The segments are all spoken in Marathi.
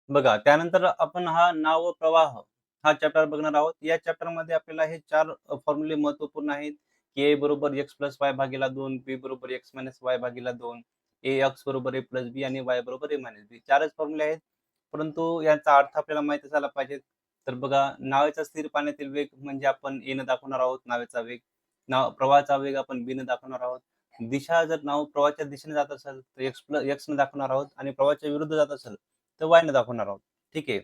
बघा, त्यानंतर आपण हा नाव व प्रवाह हा चॅप्टर बघणार आहोत. या चॅप्टरमध्ये आपल्याला हे 4 फॉर्म्युले महत्त्वपूर्ण आहेत, की A बरोबर x प्लस y भागीला 2, B बरोबर x मायनस y भागीला 2, ax बरोबर a प्लस b आणि y बरोबर a मायनस b. 4च फॉर्म्युले आहेत, परंतु याचा अर्थ आपल्याला माहीत असायला पाहिजे. तर बघा, नावेचा स्थिर पाण्यातील वेग म्हणजे आपण a ने दाखवणार आहोत नावेचा वेग. प्रवाहाचा वेग आपण b ने दाखवणार आहोत. दिशा जर नाव प्रवाहाच्या दिशेने जात असेल तर x ने दाखवणार आहोत आणि प्रवाहाच्या विरुद्ध जात असेल तर y ने दाखवणार आहोत. ठीक आहे.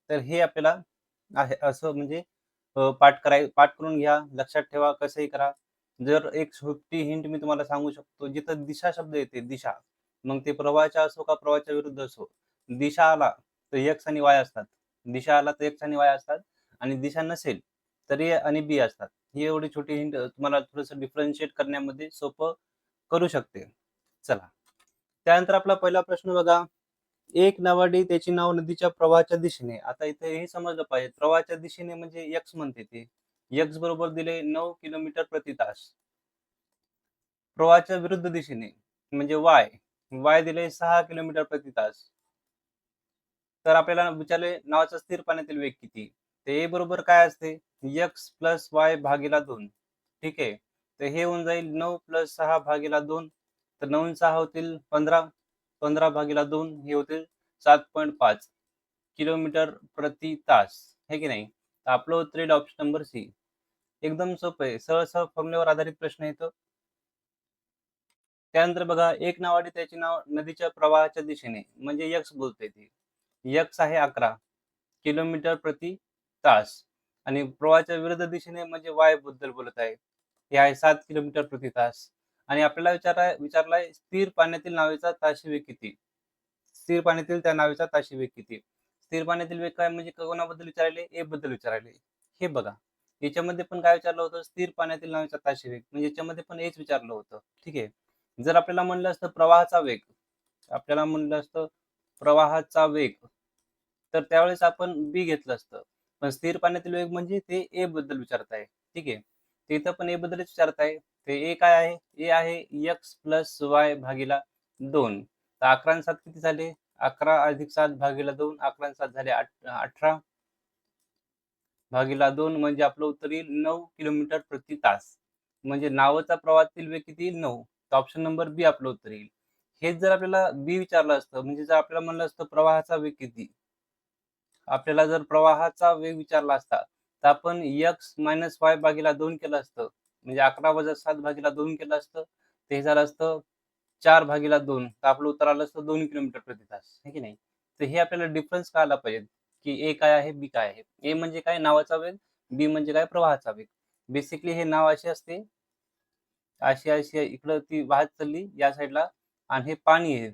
तर हे आपल्याला आहे असं म्हणजे पाठ करून घ्या, लक्षात ठेवा, कसंही करा. जर एक छोटी हिंट मी तुम्हाला सांगू शकतो, जिथं दिशा शब्द येते दिशा, मग ते प्रवाहाच्या असो का प्रवाहाच्या विरुद्ध असो, दिशा आला तर x आणि y असतात. दिशा आला तर x आणि y असतात आणि दिशा नसेल तर a आणि b असतात. ही एवढी छोटी हिंट तुम्हाला थोडंसं डिफरन्शिएट करण्यामध्ये सोपं करू शकते. चला. त्यानंतर आपला पहिला प्रश्न बघा. एक नावाडी त्याची नाव नदीच्या प्रवाहाच्या दिशेने. आता इथे हे समजलं पाहिजे, प्रवाहाच्या दिशेने म्हणजे x म्हणते ते. x बरोबर दिले 9 किलोमीटर प्रति तास. प्रवाहाच्या विरुद्ध दिशेने म्हणजे y दिले 6 किलोमीटर प्रति तास. तर आपल्याला विचारले नावाचा स्थिर पाण्यातील वेग किती? ते A बरोबर काय असते? x प्लस y भागीला 2. ठीक आहे. तर हे होऊन जाईल 9 प्लस 6 भागीला 2. तर 9 6 होतील 15. 15 भागीला 2 हे होतील 7.5 किलोमीटर प्रति तास. है की नाही? तर आपलं उत्तर येईल ऑप्शन नंबर सी. एकदम सोपं आहे. सरळ-सरळ फॉर्म्युल्यावर आधारित प्रश्न येतो. त्यानंतर बघा, एक नावाडी त्याचे नाव नदीच्या प्रवाहाच्या दिशेने म्हणजे x बोलते ती. x आहे 11 किलोमीटर प्रति तास आणि प्रवाहाच्या विरुद्ध दिशेने म्हणजे y बद्दल बोलत आहे. हे आहे 7 किलोमीटर प्रति तास आणि आपल्याला विचारलाय स्थिर पाण्यातील नावेचा ताशी वेग किती? स्थिर पाण्यातील त्या नावेचा ताशी वेग किती? स्थिर पाण्यातील वेग काय म्हणजे कोणाबद्दल विचारले? A बद्दल विचारले. हे बघा. याच्यामध्ये पण काय विचारलं होतं? स्थिर पाण्यातील नावेचा ताशी वेग म्हणजे याच्यामध्ये पण हेच विचारलं होतं. ठीक आहे. जर आपल्याला म्हणलं असतं प्रवाहाचा वेग, आपल्याला म्हणलं असतं प्रवाहाचा वेग, तर त्यावेळेस आपण बी घेतलं असतं. पण स्थिर पाण्यातील वेग म्हणजे ते ए बद्दल विचारत आहे. ठीक आहे. ते इथं पण ए बद्दलच विचारत आहे. ते ए काय आहे? ए आहे x प्लस y भागीला 2. तर 11 आणि 7 किती झाले? 11 अधिक 7 भागीला 2. 11 आणि 7 झाले 18 भागीला 2 म्हणजे आपलं उत्तर येईल 9 किलोमीटर प्रति तास. म्हणजे नावाचा प्रवाहातील वेग किती येईल? 9. तर ऑप्शन नंबर बी आपलं उत्तर येईल. हेच जर आपल्याला बी विचारलं असतं, म्हणजे जर आपल्याला म्हणलं असतं प्रवाहाचा वेग किती? आपल्याला जर प्रवाहाचा वेग विचारला असता, तर आपण x मायनस y भागीला 2 केलं असतं. म्हणजे 11 वजा 7 भागीला 2 केलं असतं. ते झालं असतं 4 भागीला 2. तर आपलं उत्तर आलं असतं 2 किलोमीटर प्रति तास. है की नाही? तर हे आपल्याला डिफरन्स कळायला पाहिजे, की ए काय आहे, बी काय आहे. ए म्हणजे काय? नावाचा वेग. बी म्हणजे काय? प्रवाहाचा वेग. बेसिकली हे नाव असे असते, अशी इकडं ती वाहत चालली या साईडला आणि हे पाणी आहे.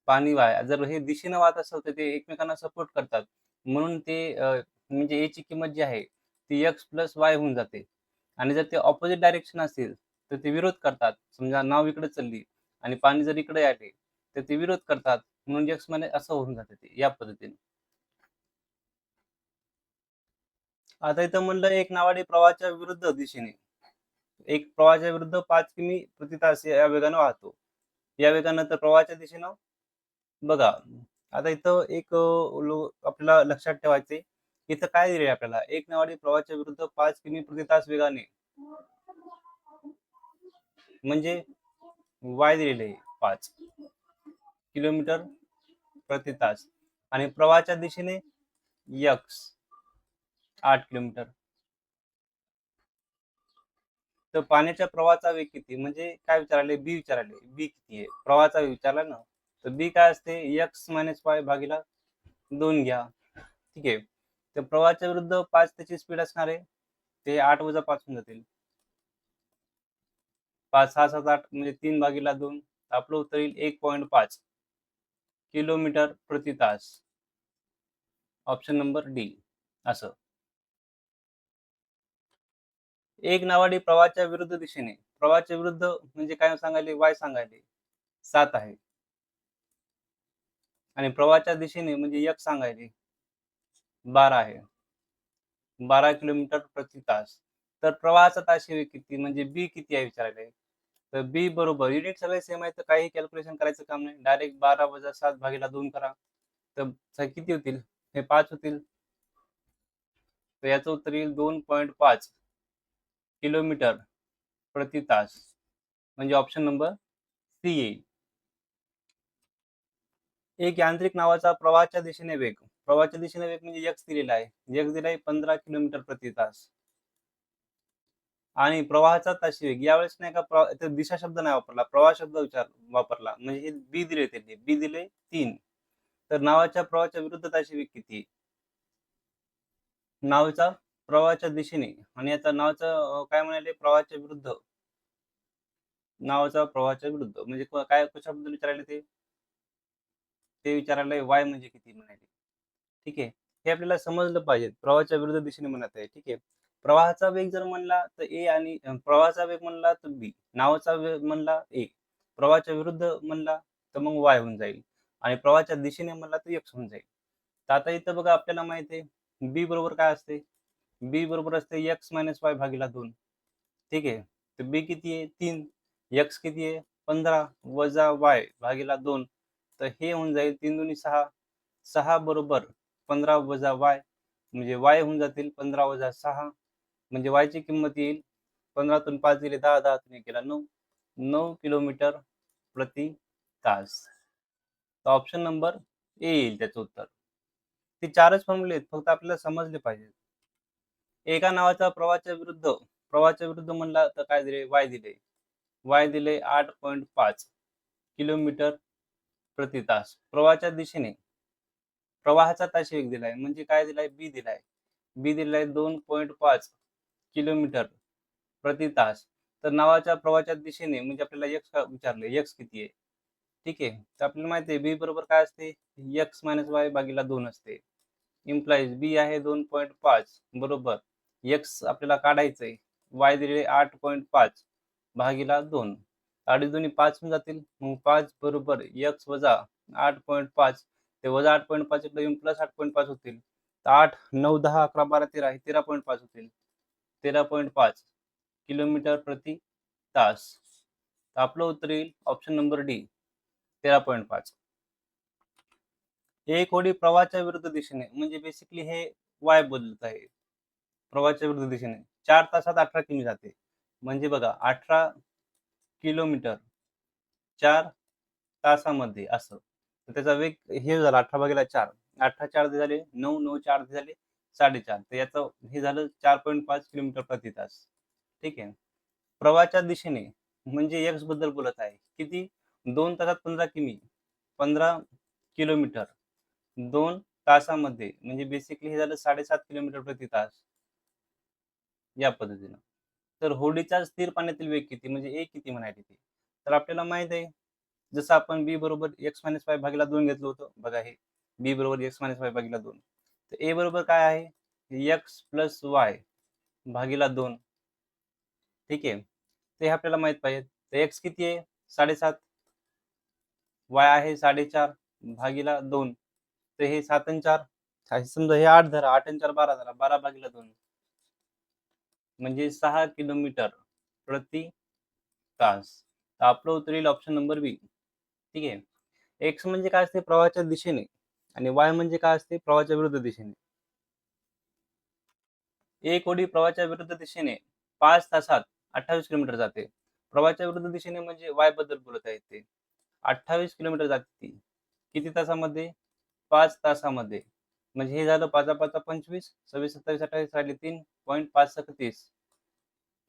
पाणी वाया. जर हे दिशेने वाहत असेल तर ते एकमेकांना सपोर्ट करतात. म्हणून ते म्हणजे A ची किंमत जी आहे ती x प्लस y होऊन जाते. आणि जर ते ऑपोझिट डायरेक्शन असेल तर ते विरोध करतात. समजा नाव इकडे चालली आणि पाणी जर इकडे आले तर ते विरोध करतात. म्हणून x मध्ये असं होऊन जाते ते या पद्धतीने. आता इथं म्हणलं एक नावाडी प्रवाहाच्या विरुद्ध दिशेने. एक प्रवाहाच्या विरुद्ध 5 किमी प्रति तास या वेगाने वाहतो. या वेगानं तर प्रवाहाच्या दिशेनं बघा, आता इथं एक आपल्याला लक्षात ठेवायचे, इथं काय दिले आपल्याला? एक नावाडी प्रवाहाच्या विरुद्ध 5 किमी प्रति तास वेगाने म्हणजे y दिलेले आहे 5 किलोमीटर प्रति तास आणि प्रवाहाच्या दिशेने x 8 किलोमीटर. तर पाण्याच्या प्रवाहाचा वेग किती? म्हणजे काय विचारले? बी विचारले. बी किती आहे? प्रवाहाचा वेग विचारला ना. तर बी काय असते? x मायनस y भागीला 2 घ्या. ठीक आहे. तर प्रवाहाच्या विरुद्ध 5 त्याची स्पीड असणार आहे. ते 8 वजा 5 होऊन जातील. 5 6 7 8 म्हणजे 3 भागीला 2. आपलं उत्तर येईल 1.5 किलोमीटर प्रति तास. ऑप्शन नंबर डी असं. एक नावाडी प्रवाहाच्या विरुद्ध दिशेने. प्रवाहाच्या विरुद्ध म्हणजे काय सांगायले? y सांगायले. 7 आहे. आणि प्रवाहाच्या दिशेने म्हणजे x सांगायले. 12 आहे. 12 किलोमीटर प्रति तास. तर प्रवाहाचा ताशी वेग किती म्हणजे बी किती आहे विचारले. तर बी बरोबर युनिट सगळे सेम आहे तर काही कॅल्क्युलेशन करायचं काम नाही. डायरेक्ट 12 वजा 7 भागीला 2 करा. तर किती होतील? हे 5 होतील. तर याचं उत्तर येईल 2.5 किलोमीटर प्रति तास. म्हणजे ऑप्शन नंबर सी येईल. एक यांत्रिक नावाचा प्रवाहाच्या दिशेने वेग. प्रवाहाच्या दिशेने वेग म्हणजे x दिलेला आहे. x दिला आहे 15 किलोमीटर प्रति तास. आणि प्रवाहाचा ताशी वेग. यावेळेस नाही का इथे दिशा शब्द नाही वापरला, प्रवाह शब्द वापरला. म्हणजे हे बी दिले त्यांनी. बी दिले 3. तर नावाच्या प्रवाहाच्या विरुद्ध ताशी वेग किती? नावाचा प्रवाहाच्या दिशेने आणि आता नावाचं काय म्हणाले? प्रवाहाच्या विरुद्ध. नावाचा प्रवाहाच्या विरुद्ध म्हणजे काय कशाबद्दल विचारायले ते? ते विचारायला y म्हणजे किती म्हणाले. ठीक आहे. हे आपल्याला समजलं पाहिजे. प्रवाहाच्या विरुद्ध दिशेने म्हणत आहे. ठीक आहे. प्रवाहाचा वेग जर म्हणला तर a आणि प्रवाहाचा वेग म्हणला तर b. नावाचा वेग म्हणला a. प्रवाहाच्या विरुद्ध म्हणला तर मग y होऊन जाईल. आणि प्रवाहाच्या दिशेने म्हणला तर x होऊन जाईल. तर आता इथं बघा आपल्याला माहिती आहे b बरोबर काय असते? b बरोबर असते x - y भागीला 2. ठीक आहे. तर b किती आहे? 3. x किती आहे? 15 वजा y भागीला 2. तर हे होऊन जाईल 3 दुनी 6. 6 बरोबर 15 वजा y म्हणजे y होऊन जातील 15 वजा 6 म्हणजे y ची किंमत येईल 15 तून 5 दिले 10, 10 तून 1 गेला 9. 9 किलोमीटर प्रति तास. तर ऑप्शन नंबर ए येईल त्याचं उत्तर. ते 4च फॉर्म्युले आहेत. फक्त आपल्याला समजले पाहिजे. एका नावाचा प्रवाहाच्या विरुद्ध म्हणला तर काय दिले? y दिले. y दिले 8.5 किलोमीटर प्रति तास. प्रवाहाच्या दिशेने प्रवाहाचा ताशी वेग दिलाय. म्हणजे काय दिलाय? b दिलाय. b दिलाय 2.5 किलोमीटर प्रति तास. तर नावाच्या प्रवाहाच्या दिशेने म्हणजे आपल्याला x विचारले. x किती आहे? ठीक आहे. तर आपल्याला माहिती आहे b बरोबर काय असते? x - y भागीला 2 असते. इम्प्लाइज b आहे 2.5 बरोबर x आपल्याला काढायचंय. y दिले 8.5 भागीला 2. अडीच दोन्ही 5 होऊन जातील. मग 5 बरोबर x वजा 8.5 ते वजा 8.5 इकडे येऊन प्लस 8.5 होतील. तर 8, 9, 10, 11, 12, 13 हे 13.5 होतील. 13.5 किलोमीटर प्रति तास. तर आपलं उत्तर येईल ऑप्शन नंबर डी 13.5. एक होडी प्रवाहाच्या विरुद्ध दिशेने म्हणजे बेसिकली हे y बदलत आहे. प्रवाहाच्या विरुद्ध दिशेने 4 तासात 18 किमी जाते. म्हणजे बघा 18 किलोमीटर 4 तासामध्ये असं. तर त्याचा वेग हे झाला 18/4. 18 4 झाले 9, 9 4 झाले 4.5. तर याचं हे झालं 4.5 किलोमीटर प्रति तास. ठीक आहे. प्रवाहाच्या दिशेने म्हणजे x बद्दल बोलत आहे. किती? 2 तासात 15 किमी. 15 किलोमीटर 2 तासामध्ये म्हणजे बेसिकली हे झालं 7.5 किलोमीटर प्रति तास. या पद्धतीनं. तर होडीचा स्थिर पाण्यातील वेग किती म्हणजे a किती म्हणायचे ते. तर आपल्याला माहित आहे जसं आपण b बरोबर x - y भागीला 2 घेतलं होतं. बघा हे b बरोबर x - y भागीला 2. तर a बरोबर काय आहे? x + y भागीला 2. ठीक आहे. ते आपल्याला माहित पाहिजे. तर x किती आहे? 7.5. y आहे 4.5 भागीला 2. तर हे 7 आणि 4 समजा हे 8 धरा. 8 आणि 4 12 धरा. 12 भागीला 2 म्हणजे 6 किलोमीटर प्रति तास. तर आपलं उत्तर येईल ऑप्शन नंबर बी. ठीक आहे. एक्स म्हणजे काय असते? प्रवाहाच्या दिशेने आणि y म्हणजे काय असते? प्रवाहाच्या विरुद्ध दिशेने. एक होडी प्रवाहाच्या विरुद्ध दिशेने 5 तासात 28 किलोमीटर जाते. प्रवाहाच्या विरुद्ध दिशेने म्हणजे y बद्दल बोलत आहेत ते. 28 किलोमीटर जाते ती. किती तासामध्ये? 5 तासामध्ये. म्हणजे हे झालं 5 5 25, 26 27 28 राहिले 3.5 30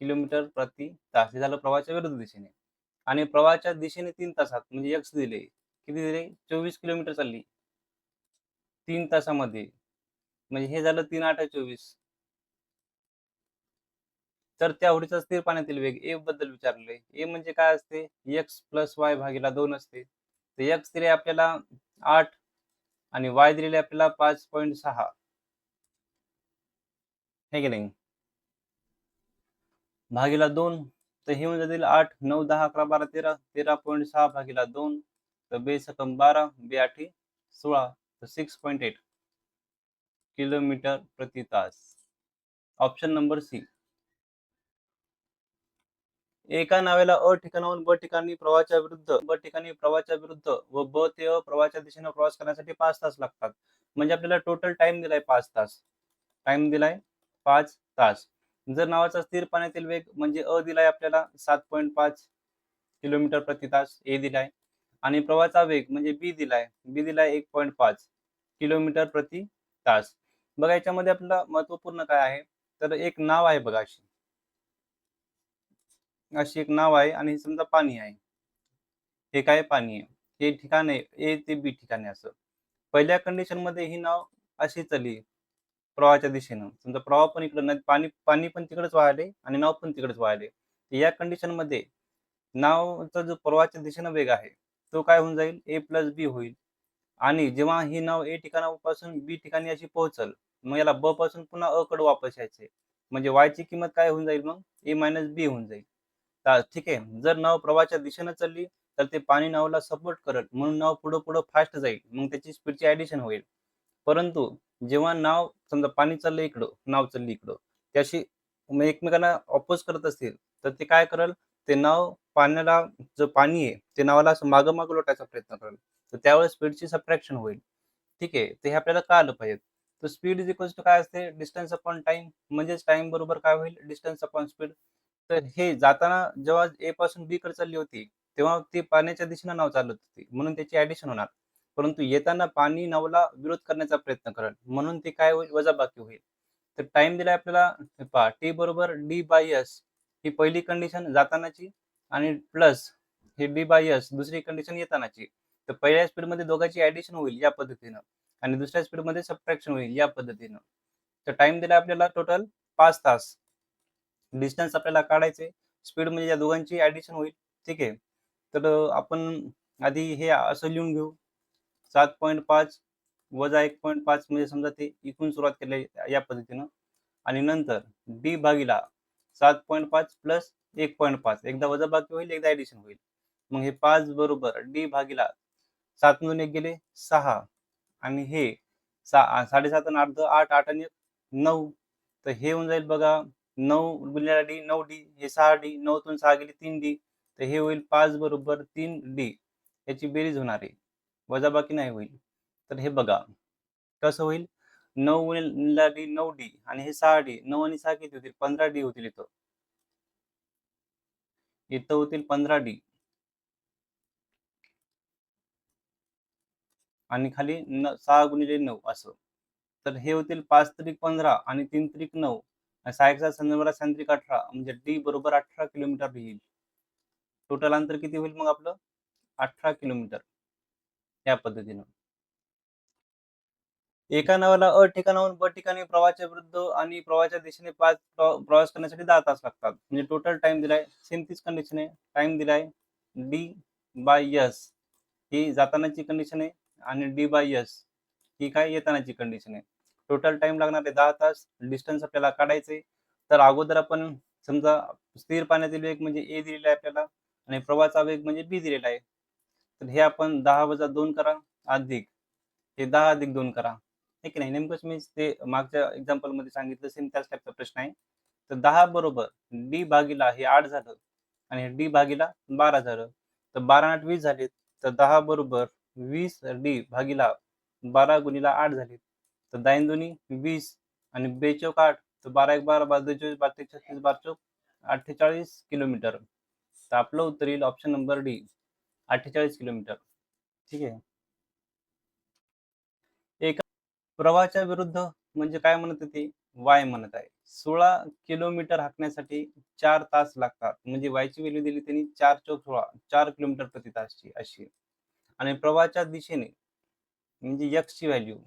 किलोमीटर प्रति तास. हे झालं प्रवाहाच्या विरुद्ध दिशेने. आणि प्रवाहाच्या दिशेने 3 तासात म्हणजे x दिले. किती दिले? 24 किलोमीटर चालली. 3 तासामध्ये. म्हणजे हे झालं 3 8 24. तर त्या होडीचा स्थिर पाण्यातील वेग a बद्दल विचारले. a म्हणजे काय असते? x + y भागीला 2 असते. तर x दिले आपल्याला 8 आणि y दिलेले आपल्याला 5.6. हे की नाही? भागीला 2. तर हे होऊन जातील 8, 9, 10, 11, 12, 13. 13.6 भागीला 2. तर 2 सकम 12, 2 8 16. तर 6.8 किलोमीटर प्रति तास. Option number C. एका नावेला अ ठिकाणाहून ब ठिकाणी प्रवाहाच्या विरुद्ध व ब ते अ प्रवाहाच्या दिशेने प्रवास करण्यासाठी 5 तास लागतात. म्हणजे आपल्याला टोटल टाइम दिलाय 5 तास. टाइम दिलाय 5 तास. जर नावाचा स्थिर पाण्यातील वेग म्हणजे अ दिलाय आपल्याला 7.5 किलोमीटर प्रति तास ए दिलाय आणि प्रवाहाचा वेग म्हणजे बी दिलाय 1.5 किलोमीटर प्रति तास. बघा याच्यामध्ये आपल्याला महत्वपूर्ण काय आहे, तर एक नाव आहे बघा अशी. अशी एक नाव आहे आणि समजा पाणी आहे. हे काय पाणी आहे. हे ठिकाण आहे ए ते बी ठिकाण आहे असं. पहिल्या कंडिशनमध्ये ही नाव अशी चालली प्रवाहाच्या दिशेनं. समजा प्रवाह पण इकडं नाही पाणी पाणी पण तिकडेच वाहले आणि नाव पण तिकडेच वाहले. या कंडिशनमध्ये नावचा जो प्रवाहाच्या दिशेनं वेग आहे, तो काय होऊन जाईल ए प्लस बी होईल. आणि जेव्हा ही नाव ए ठिकाणापासून बी ठिकाणी अशी पोहोचल, मग याला ब पासून पुन्हा अ कडे वापस यायचंय. म्हणजे y ची किंमत काय होऊन जाईल मग ए मायनस बी होऊन जाईल. ठीक आहे. जर नाव प्रवाहाच्या दिशेनं चालली, तर ते पाणी नावला सपोर्ट करेल म्हणून नाव पुढं-पुढं फास्ट जाईल. मग त्याची स्पीडची ॲडिशन होईल. परंतु जेव्हा नाव समजा पाणी चाललंय इकडं, नाव चालली इकडं, त्याशी मग एकमेकांना अपोज करत असतील, तर ते काय करेल, ते नाव पाण्याला जो पाणी आहे, ते नावाला असं मागं-मागं लोटायचा प्रयत्न करेल. तर त्यावेळेस स्पीडची सबट्रॅक्शन होईल. ठीक आहे. ते हे आपल्याला कळालं पाहिजे. तर स्पीड इज इक्वल्स टू काय असते? Distance upon time. म्हणजेच टाईम बरोबर काय होईल? Distance upon speed. तर हे जाताना जेव्हा ए पासून बी कडे चालली होती, तेव्हा ती पाण्याच्या दिशेनं नाव चालत होती. म्हणून त्याची ॲडिशन होणार. परंतु येताना पाणी नावला विरोध करण्याचा प्रयत्न करेल. म्हणून ते काय होईल? वजाबाकी होईल. तर टाईम दिलाय आपल्याला हे पहा टी बरोबर डी बाय एस ही पहिली कंडिशन जातानाची आणि प्लस हे डी बाय एस दुसरी कंडिशन येतानाची. तर पहिल्या स्पीडमध्ये दोघांची ॲडिशन होईल या पद्धतीनं आणि दुसऱ्या स्पीडमध्ये सबट्रॅक्शन होईल या पद्धतीनं. तर टाईम दिला आपल्याला टोटल 5 तास. डिस्टन्स आपल्याला काढायचे. स्पीड म्हणजे या दोघांची ॲडिशन होईल. ठीक आहे. तर आपण आधी हे असं लिहून घेऊ. 7.5 वजा 1.5 म्हणजे समजा ते इथून सुरुवात केली या पद्धतीनं आणि नंतर डी भागीला 7.5 प्लस 1.5 एकदा वजाबाकी होईल, एकदा ॲडिशन होईल. मग हे 5 बरोबर डी भागीला 7 मधून 1 गेले 6 आणि हे 7.5 आणि अर्ध 8, 8 आणि 9 तर हे होऊन जाईल बघा 9 गुणिले डी 9D हे 6D 9 तून 6 गेले 3D तर हे होईल 5 बरोबर 3D याची बेरीज होणार आहे. वजाबाकी नाही होईल. तर हे बघा कसं होईल 9 गुणिले डी 9D आणि हे 6D 9 आणि 6 किती होतील 15D होतील इथं. इथं होतील 15D आणि खाली 6 गुणिले 9 असं. तर हे होतील 5 त्रिक 15 आणि 3 त्रिक 9 आणि 6 1 संदर्भाला 6 त्रिक 18 म्हणजे डी बरोबर 18 किलोमीटर येईल. टोटल अंतर किती होईल मग आपलं 18 किलोमीटर या पद्धतीनं. एका नावाला अ ठिकाणाहून ब ठिकाणी प्रवाहाच्या विरुद्ध आणि प्रवाहाच्या दिशेने प्रवास करण्यासाठी 10 तास लागतात. म्हणजे टोटल टाईम दिलाय. सेम तीच कंडिशन आहे. टाईम दिलाय डी बाय एस ही जातानाची कंडिशन आहे आणि डी बाय एस ही काय येतानाची कंडिशन आहे. टोटल टाईम लागणार आहे 10 तास. डिस्टन्स आपल्याला काढायचे. तर अगोदर आपण समजा स्थिर पाण्यातील वेग म्हणजे ए दिलेला आहे आपल्याला आणि प्रवाहाचा वेग म्हणजे बी दिलेला आहे. तर हे आपण 10 वजा 2 करा अधिक हे 10 अधिक 2 करा. हे की नाही नेमकंच मी ते मागच्या एक्झाम्पलमध्ये सांगितलं सेम त्याच टाईपचा प्रश्न आहे. तर 10 बरोबर डी भागीला हे 8 झालं आणि डी भागीला 12 झालं. तर 12 8 20 झाले. तर 10 बरोबर 20 डी भागीला 12 गुणीला 8 झाले. तर 10 दुनी 20 आणि 2 चौक 8 तर 12 1 12 12 2 24 12 3 36 12 चौक 48 किलोमीटर. तर आपलं उत्तर येईल ऑप्शन नंबर डी 48 किलोमीटर. ठीक आहे. एका प्रवाहाच्या विरुद्ध म्हणजे काय म्हणत होते? वाय म्हणत आहे. 16 किलोमीटर हाकण्यासाठी 4 तास लागतात. म्हणजे वायची व्हॅल्यू दिली त्यांनी 4 चौक 16 4 किलोमीटर प्रति तासची अशी. आणि प्रवाहाच्या दिशेने म्हणजे एक्सची व्हॅल्यू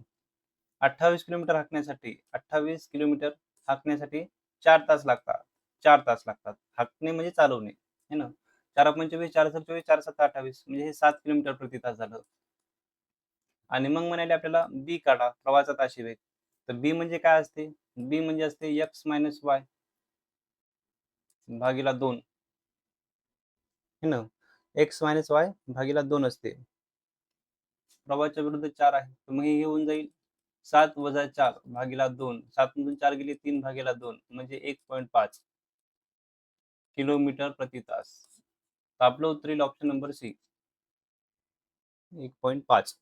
28 किलोमीटर हाकण्यासाठी 28 किलोमीटर हाकण्यासाठी 4 तास लागतात. 4 तास लागतात. हाकणे म्हणजे चालवणे. है ना? 4 पंचेचाळीस 4 24 4 7 28 म्हणजे हे 7 किलोमीटर प्रति तास झालं. आणि मग म्हणाले आपल्याला बी काढा प्रवाहाचा ताशी वेग. तर बी म्हणजे काय असते? बी म्हणजे असते एक्स मायनस वाय भागीला 2 है ना? एक्स मायनस वाय भागीला 2 असते. प्रवाहाच्या विरुद्ध 4 आहे. तर मग हे होऊन जाईल 7 वजा 4 भागीला 2. 7 मधून 4 गेले 3 भागीला 2 म्हणजे 1.5. किलोमीटर प्रति तास. तर आपलं उत्तर येईल ऑप्शन नंबर सी 1.5.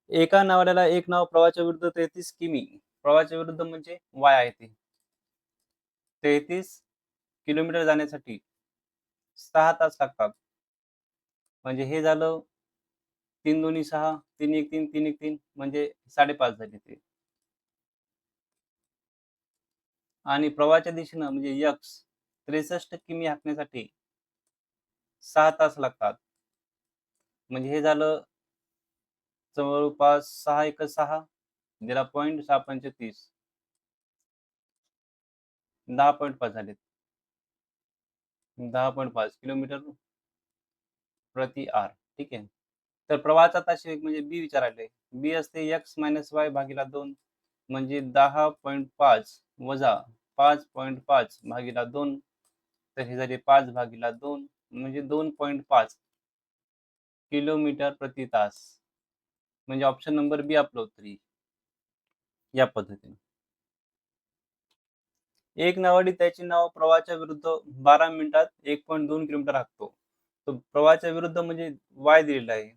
एका नावाड्याला एक नाव प्रवाहाच्या विरुद्ध 33 किमी. प्रवाहाच्या विरुद्ध म्हणजे वाय आहे ते. 33 किलोमीटर जाण्यासाठी 6 तास लागतात. म्हणजे हे झालं 3 दोन्ही 6, 3 एक 3, 3 एक 3 म्हणजे 5.5 झाले ते. आणि प्रवाहाच्या दिशेनं म्हणजे यक्स 63 किमी हाकण्यासाठी 6 तास लागतात. म्हणजे हे झालं जवळपास 6 एक 6 दिला पॉइंट 6 पंचे 30 10.5 झालेत. 10.5 किलोमीटर प्रति आर. ठीक आहे. तर प्रवाहाचा ताशेक म्हणजे बी विचारले. बी असते x - y भागीला 2 म्हणजे 10.5 वजा 5.5 भागीला 2 तर हे झाले 5 भागीला 2 म्हणजे 2.5 किलोमीटर प्रति तास. म्हणजे ऑप्शन नंबर बी आपलं उत्तर येईल. या पद्धतीने. एक नावाडी त्याचे नाव प्रवाहाच्या विरुद्ध 12 मिनिटात 1.2 किलोमीटर हाकतो. तर प्रवाहाच्या विरुद्ध म्हणजे y दिलेला आहे.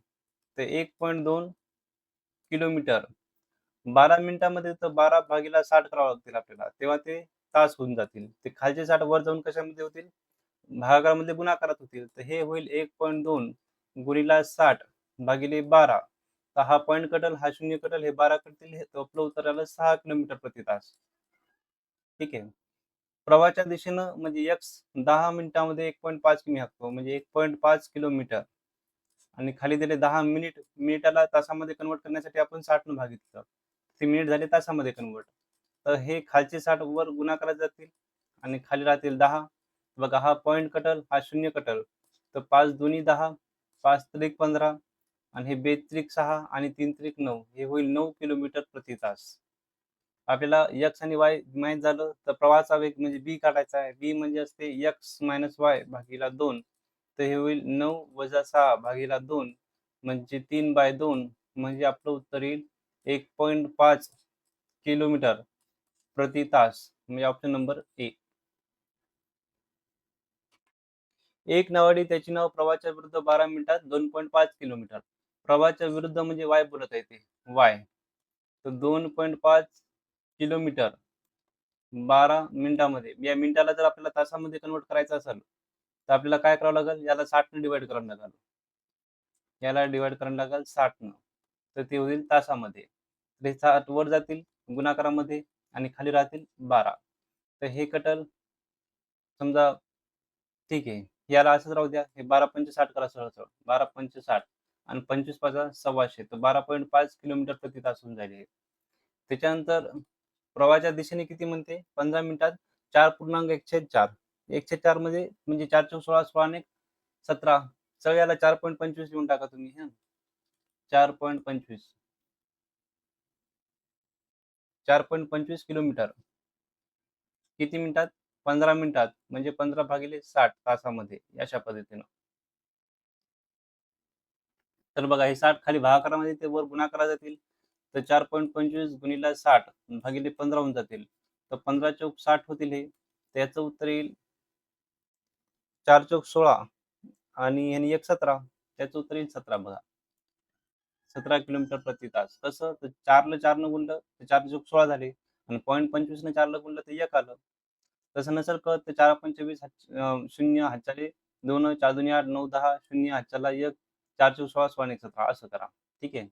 तर 1.2 किलोमीटर 12 मिनिटांमध्ये तर 12 भागीला 60 करावं लागतील आपल्याला. तेव्हा ते तास होऊन जातील. ते खालचे 60 वर जाऊन कशामध्ये होतील? भागाकारामध्ये गुणाकारात होतील. तर हे होईल 1.2 गुणिले 60 भागिले 12. तर हा पॉइंट कटल, हा शून्य कटल, हे 12 कटतील. हे आपलं उत्तर आलं 6 किलोमीटर प्रति तास. ठीक आहे. प्रवाहाच्या दिशेनं म्हणजे x 10 मिनिटांमध्ये 1.5 किमी हाकतो म्हणजे 1.5 किलोमीटर आणि खाली दिले 10 मिनिट. मिनिटाला तासामध्ये कन्व्हर्ट करण्यासाठी आपण 60 न भागितलं. ते मिनिट झाले तासामध्ये कन्व्हर्ट. तर हे खालचे 60 वर गुणाकारात जातील आणि खाली राहतील 10. बघा हा पॉइंट कटल, हा शून्य कटल. तर 5 दुनी 10, 5 त्रिक 15 आणि हे 2 त्रिक 6 आणि 3 त्रिक 9 हे होईल 9 किलोमीटर प्रति तास. आपल्याला x आणि y माहित झालं तर प्रवाहाचा वेग म्हणजे b काढायचा आहे. b म्हणजे असते x - y भागीला 2. तर हे होईल 9 वजा 6 भागीला 2 म्हणजे 3/2 म्हणजे आपलं उत्तर येईल 1.5 किलोमीटर प्रति तास. म्हणजे ऑप्शन नंबर ए. एक नावाडी त्याचे नाव प्रवाहाच्या विरुद्ध 12 मिनिटात 2.5 किलोमीटर. प्रवाहाच्या विरुद्ध म्हणजे y बोलत आहे ते y. तर 2.5 किलोमीटर 12 मिनिटांमध्ये. या मिनिटाला जर आपल्याला तासामध्ये कन्व्हर्ट करायचं असेल तर आपल्याला काय करावं लागेल? याला 60 ने डिवाइड करावं लागेल. याला डिवाइड करावं लागेल 60 न. तर ते होईल तासामध्ये. ते 60 वर जातील गुणाकारामध्ये आणि खाली राहतील 12. तर हे कटल समजा ठीक आहे. याला असंच राहू द्या. हे 12 पंचे 60 करा सरळ-सरळ. 12 पंचे 60 आणि 25 पाचा 125 तर 12.5 किलोमीटर प्रति तास होऊन जाईल हे. त्याच्यानंतर प्रवाहाच्या दिशेने किती म्हणते? 15 मिनिटात 4.1/4. 1/4 मध्ये म्हणजे 4 चौक 16, 16 आणि 17. चल याला 4.25 लिहून टाका तुम्ही हं. 4.25 4.25 किलोमीटर. किती मिनिटात? 15 मिनिटात म्हणजे 15 भागिले 60 तासामध्ये अशा पद्धतीनं. तर बघा हे 60 खाली भागाकारामध्ये ते वर गुणाकारात जातील. तर 4.25 गुणिले 60 भागिले 15 होऊन जातील. तर 15 चौक 60 होतील हे. तर याचं उत्तर येईल 4 चौक 16 आणि ह्यानी 1 17. त्याचं उत्तर येईल 17 बघा. 17 किलोमीटर प्रति तास. कसं? तर 4 ला 4 न गुणलं तर 4 चौक 16 झाले आणि 0.25 न 4 ला गुणलं तर 1 आलं. तसं नसेल कळत तर 4 पंचे 20 0 हातच्याले 2 4 दुनी 8 9 10 0 हातच्याला 1 4 चौक 16 16 आणि 17 असं करा. ठीक आहे.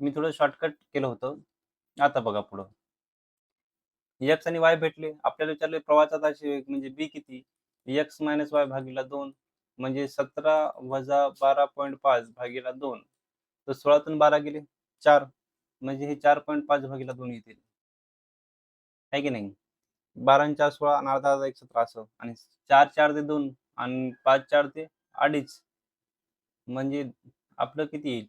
मी थोडं शॉर्टकट केलं होतं. आता बघा पुढं. x आणि y भेटले. आपल्याला विचारले प्रवाहाचा ताशेवेग म्हणजे b किती? x - y भागीला 2 म्हणजे 17 वजा 12.5 भागीला 2. तर 16 तून 12 गेले 4 म्हणजे हे 4.5 भागीला 2 येतील. आहे की नाही? 12 आणि 4 16 आणि अर्धा अर्धा 1 17 असं आणि 4 4 ते 2 आणि 5 4 ते 2.5 म्हणजे आपलं किती येईल?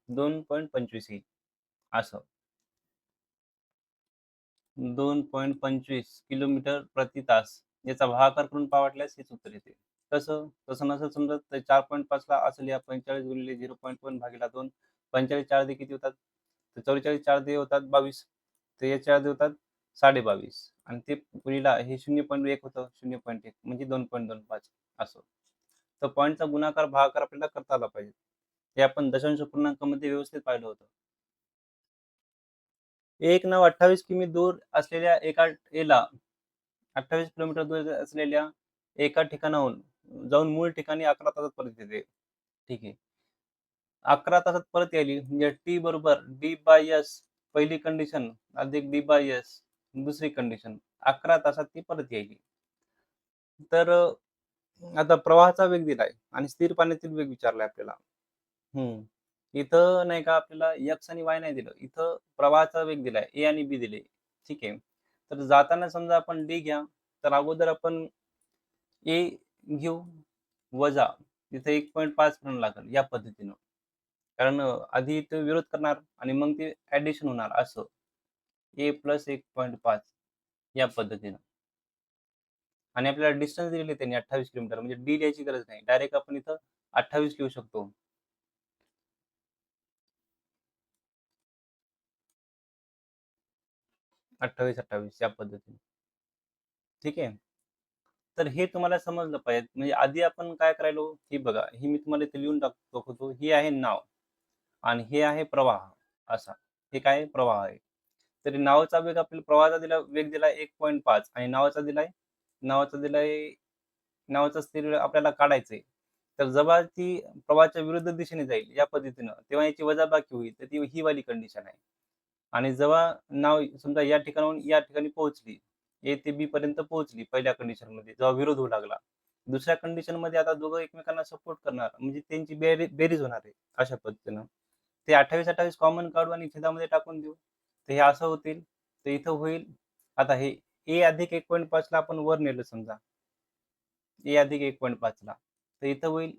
2.25 येईल असं. 2.25 किलोमीटर प्रति तास याचा भागाकार करून पहा वाटल्यास हेच उत्तर येते. कसं? तसं नसेल समजत तर 4.5 ला असं लिहा 45 गुणिले 0.1 भागीला 2. 45 4 दे किती होतात? तर 44 4 दे होतात 22. तर या 4 दे होतात 22.5 आणि ते गुणिला हे 0.1 होतं 0.1 म्हणजे 2.25 असं. तर पॉईंटचा गुणाकार भागाकार आपल्याला करता आला पाहिजे. हे आपण दशांश पूर्णांकामध्ये व्यवस्थित पाहिलं होतं. एक नाव 28 किमी दूर असलेल्या एका एला 28 किलोमीटर दूर असलेल्या एका ठिकाणाहून जाऊन मूळ ठिकाणी 11 तासात परत येते. ठीक आहे. 11 तासात परत यायली म्हणजे टी बरोबर D/S पहिली कंडिशन अधिक D/S दुसरी कंडिशन 11 तासात ती परत यायली. तर आता प्रवाहाचा वेग दिलाय आणि स्थिर पाण्यातील वेग विचारलाय आपल्याला. हं. इथं नाही का आपल्याला एक्स आणि वाय नाही दिलं. इथं प्रवाहाचा वेग दिलाय. ए आणि बी दिले. ठीक आहे. तर जाताना समजा आपण डी घ्या. तर अगोदर आपण ए घेऊ वजा तिथे 1.5 म्हणून लागेल या पद्धतीनं. कारण आधी तो विरोध करणार आणि मग ते ॲडिशन होणार असं. ए प्लस 1.5 या पद्धतीनं. आणि आपल्याला डिस्टन्स दिलेली त्यांनी 28 किलोमीटर म्हणजे डी लिहायची गरज नाही. डायरेक्ट आपण इथं 28 लिहू शकतो. 28-28 या पद्धतीने. ठीक आहे. तर हे तुम्हाला समजलं पाहिजे. म्हणजे आधी आपण काय करायलो, हे बघा, हे मी तुम्हाला इथे लिहून दाखवतो. ही आहे नाव आणि हे आहे प्रवाह असा. हे काय आहे? प्रवाह आहे. तर नावाचा वेग आपल्याला प्रवाहाचा वेग दिलाय 1.5 आणि नावाचा दिलाय नावाचा स्थिर वेळ आपल्याला काढायचा आहे. तर जेव्हा ती प्रवाहाच्या विरुद्ध दिशेने जाईल या पद्धतीनं, तेव्हा याची वजाबाकी होईल. तर ती ही वाली कंडिशन आहे. आणि जेव्हा नाव समजा या ठिकाणाहून या ठिकाणी पोहोचली, ए ते बी पर्यंत पोहोचली पहिल्या कंडिशनमध्ये जेव्हा विरोध होऊ लागला. दुसऱ्या कंडिशनमध्ये आता दोघं एकमेकांना सपोर्ट करणार म्हणजे त्यांची बेरीज होणार आहे अशा पद्धतीनं. ते 28-28 कॉमन काढू आणि छेदामध्ये टाकून देऊ. तर हे असं होतील. तर इथं होईल आता हे ए अधिक 1.5 ला आपण वर नेलं समजा. ए अधिक 1.5 ला. तर इथं होईल.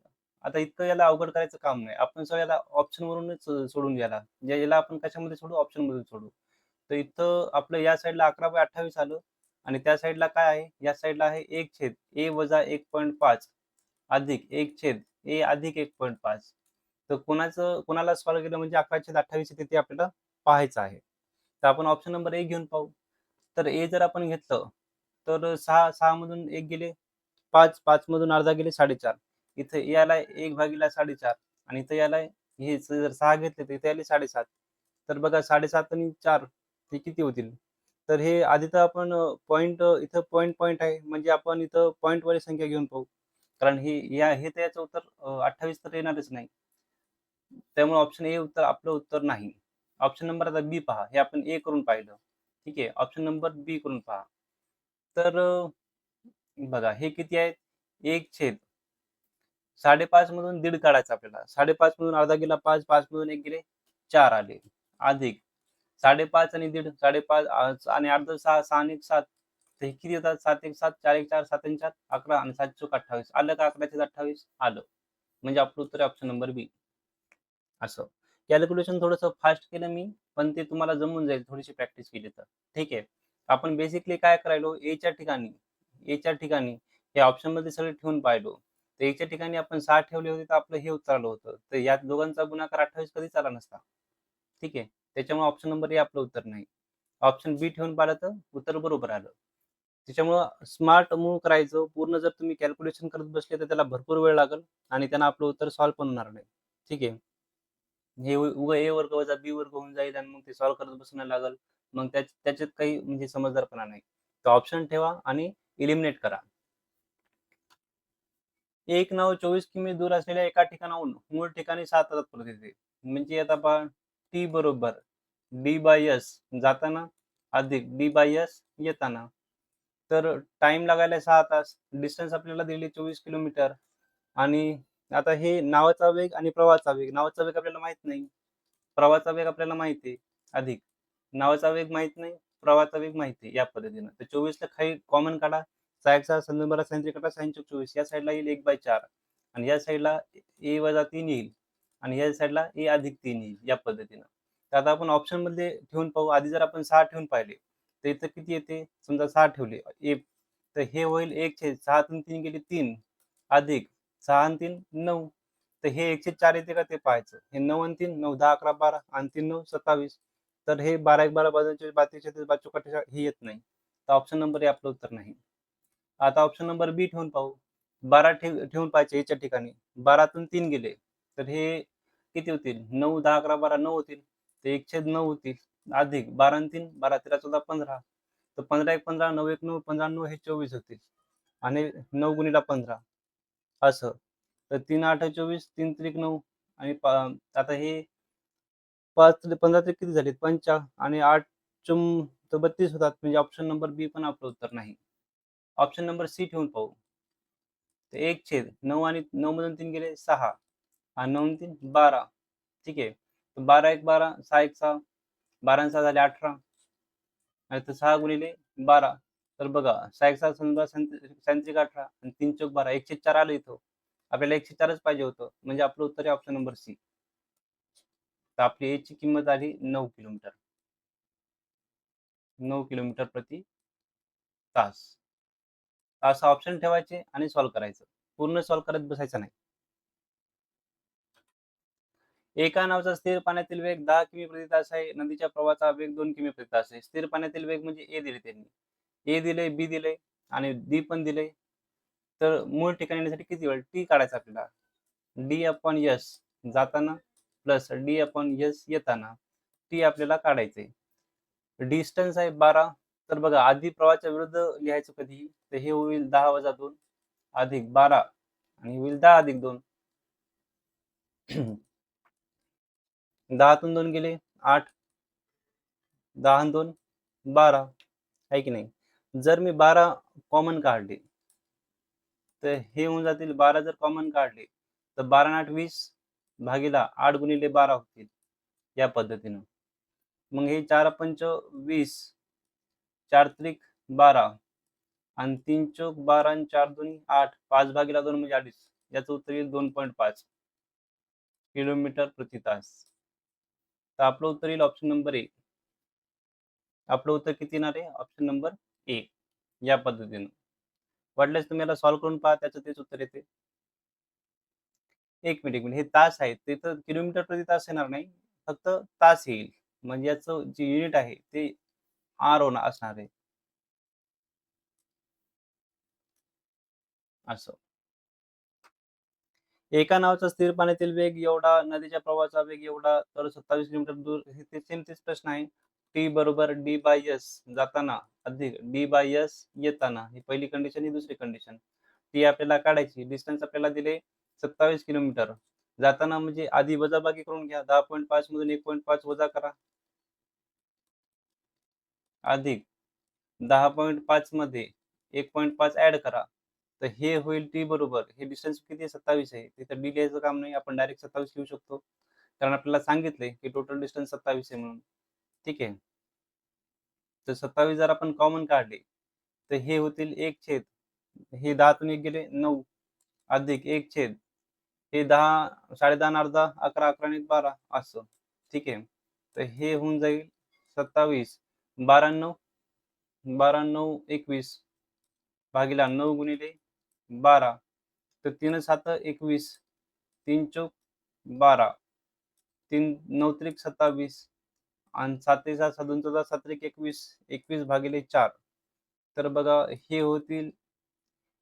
आता इतकं याला अवघड करायचं काम नाही. आपण सगळं याला ऑप्शनवरूनच सोडून याला. म्हणजे याला आपण कशामध्ये सोडू? ऑप्शनमध्ये सोडू. तर इथं आपलं या साईडला 11/28 आलं आणि त्या साईडला काय आहे? या साईडला आहे 1 छेद ए वजा 1.5 अधिक 1 छेद ए अधिक 1.5. तर कोणाला सॉल्व्ह केलं म्हणजे 11/28 येते ते आपल्याला पाहायचं आहे. तर आपण ऑप्शन नंबर 1 घेऊन पाहू. तर ए जर आपण घेतलं तर 6 मधून 1 गेले 5 मधून अर्धा गेले 4.5. इथं ए आलाय 1/4 आणि इथं आलाय हे जर 6 घेतले तर इथे आले 7.5. तर बघा 7.5 आणि 4 हे किती होतील? तर हे आधी तर आपण पॉइंट इथं पॉइंट आहे म्हणजे आपण इथं पॉइंटवाली संख्या घेऊन पाहू. कारण हे तर याचं उत्तर 28 तर येणारच नाही. त्यामुळे ऑप्शन ए उत्तर आपलं उत्तर नाही. ऑप्शन नंबर आता बी पहा. हे आपण ए करून पाहिलं. ठीक आहे. ऑप्शन नंबर बी करून पहा. तर बघा हे किती आहेत? 1/5 मधून दीड काढायचा आपल्याला. 5.5 मधून अर्धा गेला 5, 5 मधून 1 गेले 4 आले. अधिक 5.5 आणि दीड 5.5 आणि अर्ध 6, 6 आणि 1 7. तर हे किती येतात? 7 1 7, 4 1 4, 7 आणि 4 11 आणि 7 चोक 28. आलं का 11/28? आलं. म्हणजे आपलं उत्तर आहे ऑप्शन नंबर बी. असं. कॅल्क्युलेशन थोडंसं फास्ट केलं मी, पण ते तुम्हाला जमून जाईल थोडीशी प्रॅक्टिस केली तर. ठीक आहे. आपण बेसिकली काय करायलो एच्या ठिकाणी हे ऑप्शनमध्ये सगळे ठेवून पाहिलो. तर एच्या ठिकाणी आपण 6 ठेवले होते, तर आपलं हे उत्तर आलं होतं. तर या दोघांचा गुणाकार 28 कधीच आला नसता. ठीक आहे. त्याच्यामुळे ऑप्शन नंबर ए आपलं उत्तर नाही. ऑप्शन बी ठेवून पाहिलं तर उत्तर बरोबर आलं. त्याच्यामुळं स्मार्ट मूव्ह करायचं. पूर्ण जर तुम्ही कॅल्क्युलेशन करत बसले, तर त्याला भरपूर वेळ लागेल आणि त्यानं आपलं उत्तर सॉल्व्ह पण होणार नाही. ठीक आहे. हे उगा ए वर्ग वजा बी वर्ग होऊन जाईल आणि मग ते सॉल्व्ह करत बसणं लागेल. मग त्याच्यात काही म्हणजे समजदारपणा नाही. तर ऑप्शन ठेवा आणि इलिमिनेट करा. एक नाव 24 किमी दूर असलेल्या एका ठिकाणाहून मूळ ठिकाणी 7 तासात परत येते. म्हणजे आता पहा टी बरोबर D/S जाताना अधिक D/S येताना. तर टाईम लागायला 6 तास. डिस्टन्स आपल्याला दिली 24 किलोमीटर आणि आता हे नावाचा वेग आणि प्रवाहाचा वेग. नावाचा वेग आपल्याला माहीत नाही. प्रवाहाचा वेग आपल्याला माहिती आहे. अधिक नावाचा वेग माहीत नाही, प्रवाहाचा वेग माहिती आहे या पद्धतीनं. तर 24ला काही कॉमन काढा. 6 1 6 संदर्भाला साइन त्रिकटा साइन चौक 24 या साइडला येईल 1/4 आणि या साइडला ए वजा 3 येईल आणि या साइडला ए अधिक 3 येईल या पद्धतीनं. तर आता आपण ऑप्शनमध्ये ठेवून पाहू. आधी जर आपण 6 ठेवून पाहिले, तर इथं किती येते? समजा 6 ठेवले ए तर हे होईल 1/6 तून 3 गेले 3 अधिक 6 आणि 3 9. तर हे 1/4 येते का ते पाहायचं. हे 9 आणि 3 9 10 11 12 आणि 3 9 27. तर हे 12 एक 12 बाजूचे 32 36 बाजू काट्याच्या हे येत नाही. तर ऑप्शन नंबर ए आपलं उत्तर नाही. आता ऑप्शन नंबर बी ठेवून पाहू. 12 ठेवून पाहायचे याच्या ठिकाणी. 12तून 3 गेले. तर हे किती होतील? 9, 10, 11, 12 9 होतील. ते 1/9 होतील. अधिक 12 आणि 3 12, 13, 14, 15. तर 15 एक 15, 9 एक 9, 15 9 हे 24 होतील. आणि 9 गुणिले 15 असं. तर 3 8 24, 3 त्रिक 9 आणि आता हे 5 15 त्रिक किती झाले? 50 आणि 8 तर 32 होतात. म्हणजे ऑप्शन नंबर बी पण आपलं उत्तर नाही. ऑप्शन नंबर सी ठेवून पाहू. तर 1/9 आणि 9 मधून 3 गेले 6 आणि 9 आणि 3 12. ठीक आहे. तर 12 एक 12, 6 एक 6, 12 आणि 6 झाले 18. आणि तर 6 गुणिले 12. तर बघा 6 एक 6 17 18 आणि 3 चौक 12 104 आलं इथं. आपल्याला 104च पाहिजे होतं. म्हणजे आपलं उत्तर आहे ऑप्शन नंबर सी. तर आपली ए ची किंमत आली 9 किलोमीटर. 9 किलोमीटर प्रति तास. असं ऑप्शन ठेवायचे आणि सॉल्व्ह करायचं. पूर्ण सॉल्व्ह करत बसायचं नाही. एका नावाचा स्थिर पाण्यातील वेग 10 किमी प्रति तास आहे. नदीच्या प्रवाहाचा वेग 2 किमी प्रति तास आहे. स्थिर पाण्यातील वेग म्हणजे ए दिले त्यांनी. ए दिले, बी दिले आणि डी पण दिले. तर मूळ ठिकाणी येण्यासाठी किती वेळ? टी काढायचा आपल्याला. D/S जाताना प्लस D/S येताना. टी आपल्याला काढायचे. डिस्टन्स आहे 12. तर बघा आधी प्रवाहाच्या विरुद्ध लिहायचं कधी? तर हे होईल 10 - 2 अधिक 12 आणि होईल 10 अधिक 2. 10तून 2 गेले 8. 10 आणि 2 12 आहे की नाही? जर मी 12 कॉमन काढले तर हे होऊन जातील 12 जर कॉमन काढले तर 12 आणि 8 20 भागीला 8 गुणिले 12 होतील या पद्धतीनं. मग हे 4 पंच 20, 4 त्रिक 12 आणि 3 चौक 12 आणि 4 दोन्ही 8, 5 भागीला 2 म्हणजे 2.5. याचं उत्तर येईल 2.5 किलोमीटर प्रति तास. तर आपलं उत्तर येईल ऑप्शन नंबर ए. आपलं उत्तर किती येणार आहे? ऑप्शन नंबर ए या पद्धतीनं. वाटल्यास तुम्ही याला सॉल्व्ह करून पहा, त्याचं तेच उत्तर येते. एक मिनिट हे तास आहेत. ते तर किलोमीटर प्रति तास येणार नाही. फक्त तास येईल. म्हणजे याचं जे युनिट आहे ते आर असणार आहे. असं. एका नावाचा स्थिर पाण्यातील वेग एवढा, नदीच्या प्रवाहाचा वेग एवढा, तर 27 किलोमीटर दूर हे ते सेम तेच प्रश्न आहे. टी बरोबर D/S जाताना अधिक D/S येताना. ही पहिली कंडिशन ही दुसरी कंडिशन. ती आपल्याला काढायची. डिस्टन्स आपल्याला दिले 27 किलोमीटर. जाताना म्हणजे आधी वजाबाकी करून घ्या. 10.5 मधून 1.5 वजा करा. अधिक 10.5 मध्ये 1.5 ऍड करा. तर हे होईल टी बरोबर. हे डिस्टन्स किती आहे? 27 आहे. तिथं डी लिहायचं काम नाही. आपण डायरेक्ट 27 लिहू शकतो. कारण आपल्याला सांगितलंय की टोटल डिस्टन्स 27 आहे म्हणून. ठीक आहे. तर 27 जर आपण कॉमन काढले तर हे होतील 1/, हे 10तून 1 गेले 9 अधिक 1/, हे 10 10.5 आणि अर्धा 11 11 आणि 12 असं. ठीक आहे. तर हे होऊन जाईल 27 12 9 12 9 21 भागीला 9 गुणिले 12. तर 3 7 21, 3 चौक 12, 3 9 त्रिक 27 आणि 7 6 7 2 14 7 त्रिक 21, 21 भागिले 4. तर बघा हे होतील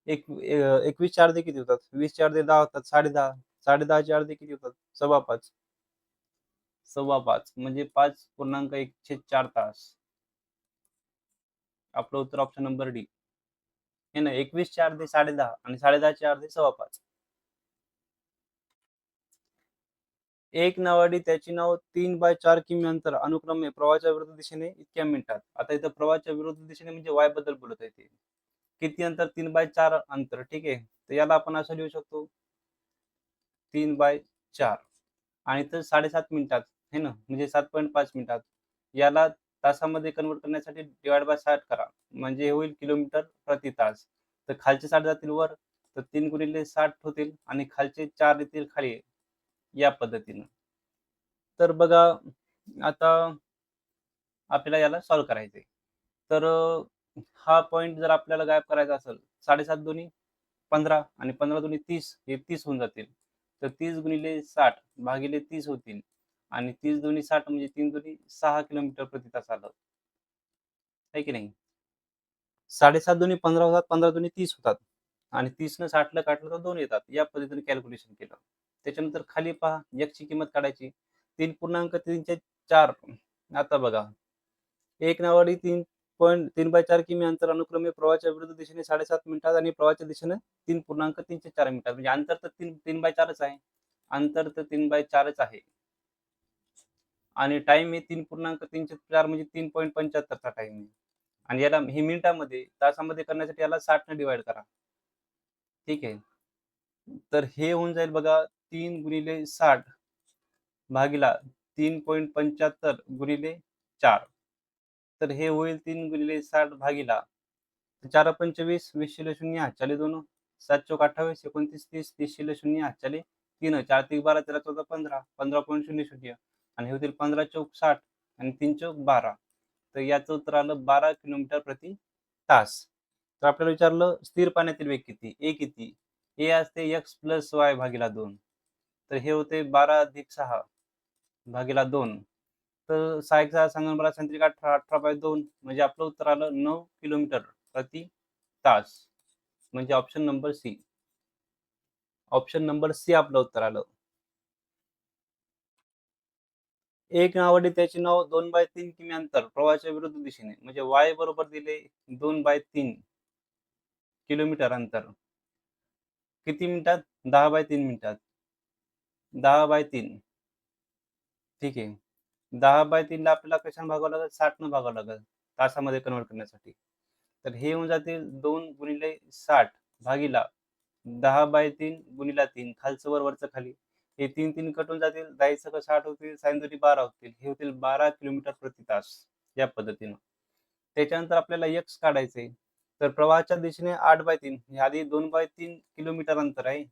21 चे अर्धे किती होतात? 20 चे अर्धे 10 होतात. 10.5 10.5 चे अर्धे किती होतात? 5.25 5.25 म्हणजे 5.14 तास. आपलं उत्तर ऑप्शन नंबर डी. हे ना 21 चे अर्धे 10.5 आणि 10.5 चे अर्धे 5.25. एक नावाडी त्याची नाव 3/4 किमी अंतर अनुक्रमे प्रवाहाच्या विरुद्ध दिशेने इतक्या मिनिटात. आता इथं प्रवाहाच्या विरुद्ध दिशेने म्हणजे वाय बद्दल बोलत आहे ते. किती अंतर? 3/4 अंतर. ठीक आहे. तर याला आपण असं लिहू शकतो 3/4 आणि तर 7.5 मिनिटात है ना, म्हणजे 7.5 मिनिटात. याला तासामध्ये कन्व्हर्ट करण्यासाठी डिवाइड बाय 60 करा. म्हणजे हे होईल किलोमीटर प्रति तास. तर खालचे 60 जातील वर, तर 3 गुणिले 60 होतील आणि खालचे 4 येतील खाली या पद्धतीनं. तर बघा आता आपल्याला याला सॉल्व्ह करायचं आहे. तर हा पॉइंट जर आपल्याला गायब करायचा असेल, 7.5 दोन्ही 15 आणि 15 दोन्ही 30 हे 30 होऊन जातील. तर 30 गुणिले 60 भागिले 30 होतील आणि 30 दुनी 60 म्हणजे 3 दुनी 6 किलोमीटर प्रति तास आलं. आहे की नाही? 7.5 दुनी 15 होतात, 15 दुनी 30 होतात आणि 30नं 60ला काढलं तर 2 येतात. या पद्धतीने कॅल्क्युलेशन केलं. त्याच्यानंतर खाली पहा ची किंमत काढायची. 3.34. आता बघा, एक नावाडी 3.3/4 किमी अंतर अनुक्रमे प्रवाहाच्या विरुद्ध दिशेने 7.5 मिनिटात आणि प्रवाहाच्या दिशेने 3.34 मिनिटात. म्हणजे अंतर तर 3/4च आहे. अंतर तर 3/4च आहे. आणि टाईम आहे 3.34 म्हणजे 3.75चा टाईम आहे. आणि याला हे मिनिटामध्ये, तासामध्ये करण्यासाठी याला 60 ने डिव्हाईड करा. ठीक आहे. तर हे होऊन जाईल बघा 3 गुणिले 60 भागीला 3.75 गुणिले 4. तर हे होईल 3 गुणिले 60 भागीला 4 पंच 20, 20 शिले 0 हातच्याले 2, 7 चौक 28, 29 30, 30 शिले 0 हातच्याले 3, 4 तिक 12, 13 14 15, 15.00 आणि हे होतील 15 चौक 60 आणि 3 चौक 12. तर याचं उत्तर आलं 12 किलोमीटर प्रति तास. तर आपल्याला विचारलं स्थिर पाण्यातील वेग किती? ए किती? ए असते x प्लस वाय भागीला 2. तर हे होते 12 अधिक 6 भागीला 2. तर 6 एक 6 सांगा मला संत्रिक 18, 18/2 म्हणजे आपलं उत्तर आलं 9 किलोमीटर प्रति तास. म्हणजे option number C. Option number C आपलं उत्तर आलं. एक नावाडी त्याचे नाव 2/3 किमी अंतर प्रवाहाच्या विरुद्ध दिशेने म्हणजे y बरोबर दिले 2/3 किलोमीटर अंतर. किती मिनिटात? 10/3 मिनिटात. 10/3. ठीक आहे. 10/3 ला आपल्याला कशाने भागावं लागेल? 60 न भागावं लागेल तासामध्ये कन्व्हर्ट करण्यासाठी. तर हे होऊन जातील 2 गुणिले 60 भागीला 10/3 गुणिले 3 खालचं वर वरचं खाली. हे 3 कटून जातील. 10 सक 60 होतील. 6 12 होतील. हे होतील 12 किलोमीटर प्रति तास या पद्धतीनं. त्याच्यानंतर आपल्याला x काढायचंय. तर प्रवाहाच्या दिशेने 8/3 हे आधी 2/3 किलोमीटर अंतर आहे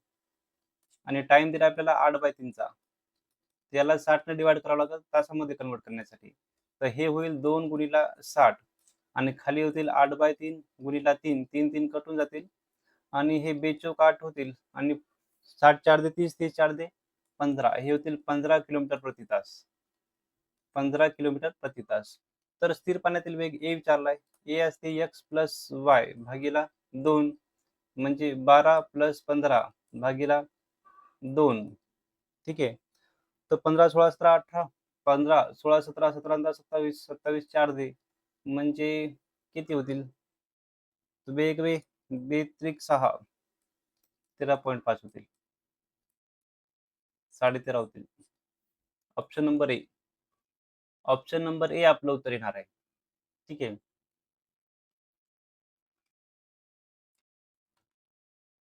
आणि टाईम दिला आपल्याला 8/3 चा. त्याला 60 ने डिव्हाईड करावं लागेल तासामध्ये कन्व्हर्ट करण्यासाठी. तर हे होईल 2 गुणिले 60 आणि खाली होतील 8/3 गुणिले 3. 3 कटून जातील आणि हे बेचोक 8 होतील आणि 60 4 दे 30, 30 4 दे 15. हे होतील 15 किलोमीटर प्रति तास. 15 किलोमीटर प्रति तास. तर स्थिर पाण्यातील वेग ए विचारलाय. ए असते x प्लस वाय भागीला 2 म्हणजे 12 प्लस 15 भागीला 2. ठीक आहे. तर 15 16 17 18, 15 16 17 17 27 27 4 दे म्हणजे किती होतील? वेग वेग बेत्रिक 6 13.5 होतील. 13.5 होतील. Option number A. Option number A आपलं उत्तर येणार आहे. ठीक आहे.